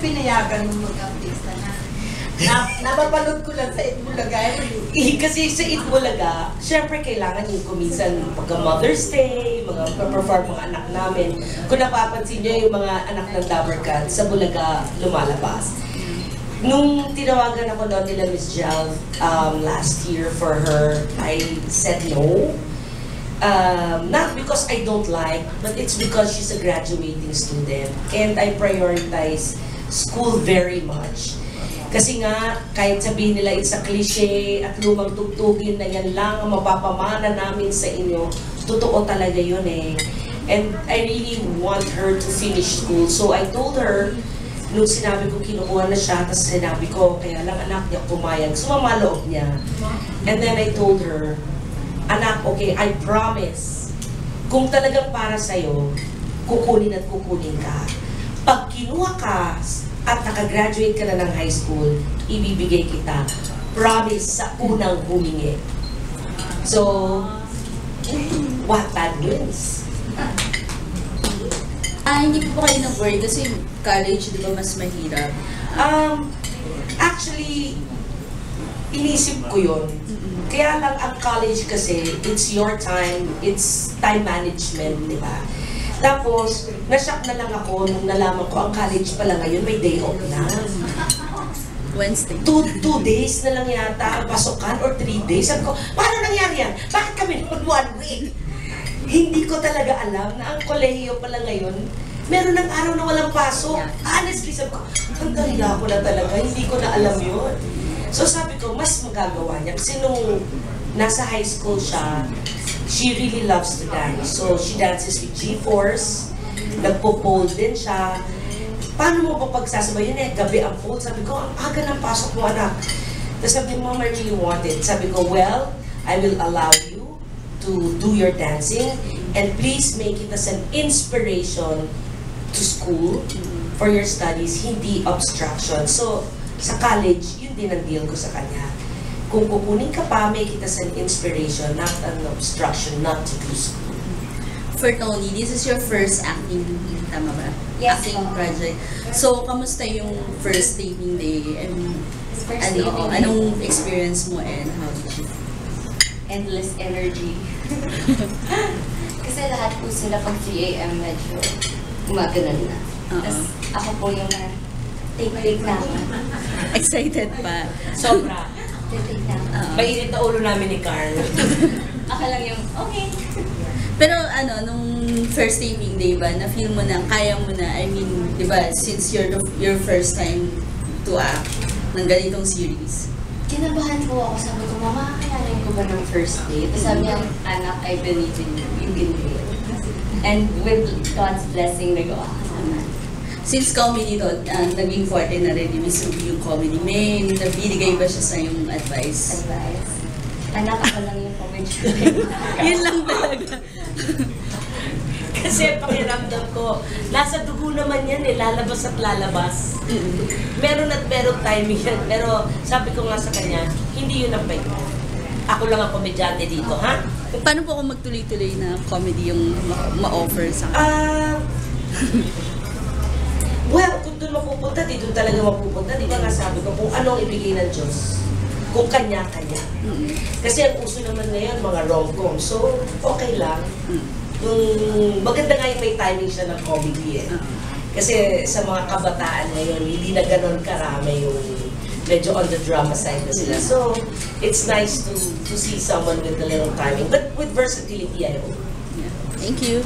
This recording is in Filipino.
pinayagan mo mag-artista na? Napapanood ko lang sa Itbulaga. Kasi sa Itbulaga, syempre kailangan yung kuminsan pagka Mother's Day, mga perform mga anak namin. Kung napapansin nyo yung mga anak ng Dabbercat, sa Bulaga lumalabas. Nung tinawagan ako noon nila Miss Jal last year for her, I said no. Not because I don't like, but it's because she's a graduating student. And I prioritize school very much. Kasi nga, kahit sabihin nila it's a cliche at lumang tugtugin na yan lang ang mapapamana namin sa inyo, totoo talaga yun eh. And I really want her to finish school. So I told her, nung sinabi ko kinukuha na siya, tapos sinabi ko, kaya lang anak niya pumayag, sumama loob niya. And then I told her, anak, okay, I promise, kung talagang para sa'yo, kukunin at kukunin ka. Pag kinuha ka, at nakagraduate ka na ng high school, ibibigay kita. Promise sa unang humingi. So, what that means? Hindi po kayo nag-worry kasi college, di ba, mas mahirap? Actually, inisip ko yun. Kaya lang ang college kasi, it's your time, it's time management, di ba? Tapos, na-shock na lang ako nung nalaman ko ang college pala ngayon may day off na. Wednesday. Two days na lang yata ang pasukan or 3 days. Sabi ko, paano nangyari yan? Bakit kami noon 1 week? Hindi ko talaga alam na ang kolehiyo pala ngayon, meron ng araw na walang pasok. Honestly, sabi ko, ang dahila ko na talaga, hindi ko na alam yun. So sabi ko, mas magagawa niya. Kasi nung nasa high school siya, she really loves to dance. So, she dances with G-Force. Nagpo-pole din siya. Paano mo ba pagsasabayin eh? Gabi ang pole. Sabi ko, ang aga ng pasok mo, anak. Tapos sabi mo, Mom, I really want it. Sabi ko, well, I will allow you to do your dancing and please make it as an inspiration to school for your studies, hindi obstruction. So, sa college, yun din ang deal ko sa kanya. Kung kukunin ka pa, make it as an inspiration, not an obstruction, not to do school. For Tony, this is your first acting, tama ba? Yes, acting po. project. So, kamusta yung first taping day? And First taping day. anong experience mo and how did you? Endless energy. Kasi lahat po sila pag 3 a.m. medyo gumaganon na. Tapos ako po yung take na ako. Excited pa. Sobra. Take na ako. Mainit na ulo namin ni Carl. Ako lang yung, okay. Pero nung first taping day ba, na-feel mo na, kaya mo na, I mean, di ba, since your first time to act ng ganitong series? Kinabahan po ako. Sabi ko, Mama, kakayanain ko ba ng first date? Tapos sabi niya, anak, I believe in you. You can do it. And with God's blessing, nagawa ko naman. Since comedy to, naging forte na rin yung comedy, may nabibigay ba siya sa yung advice? Advice. Anak, ako lang yung comedy. Yun lang talaga. Kasi pakiramdam ko, nasa dugo naman yan eh, lalabas at lalabas. Meron at meron timing yan, pero sabi ko nga sa kanya, hindi yun ang pwede. Ako lang ang komedyante dito, ha? Paano po kung magtuloy-tuloy na comedy yung ma-offer sa Well, kung doon mapupunta, di doon talaga mapupunta. Di ba nga sabi ko, kung anong ibigay ng Diyos, kung kanya-kanya. Kasi ang uso naman ngayon, mga rom-com, so okay lang. Yung maganda nga yung may timing siya ng comedy eh. Kasi sa mga kabataan ngayon, hindi na ganon karami yung medyo on the drama side na sila. So, it's nice to see someone with a little timing, but with versatility, I hope. Thank you.